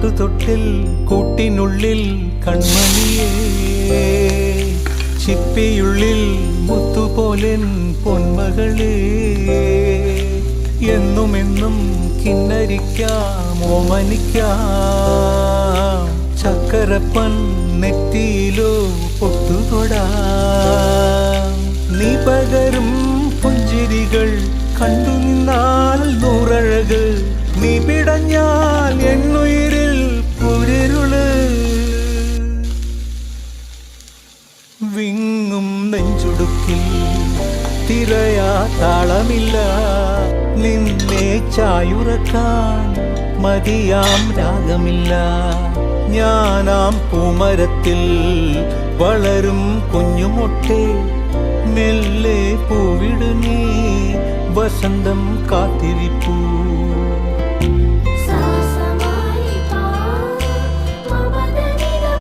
പാട്ടുതൊട്ടിൽ കൂട്ടിനുള്ളിൽ കൺമണിയേ, ചിപ്പിയുള്ളിൽ മുത്തുപോലെൻ പൊന്മകളേ, എന്നുമെന്നും കിന്നരിക്കാം ഓമനിക്കാം, ചക്കരപ്പൻ നെറ്റിയിലോ പൊട്ടുതൊടാം. നീ പകരും പുഞ്ചിരികൾ കണ്ടു നിന്നാൽ നൂറഴക്, നീ പിടഞ്ഞാൽ എന്നുയിരിൽ കുരിരുള്. വിങ്ങും നെഞ്ചുടുക്കിൽ തിരയാ താളമില്ല, നിന്നെ ചായുറക്കാൻ മതിയാം രാഗമില്ല. ഞാനാം പൂമരത്തിൽ വളരും കുഞ്ഞുമൊട്ടെ, മെല്ലെ പൂവിടു നീ വസന്തം കാത്തിരി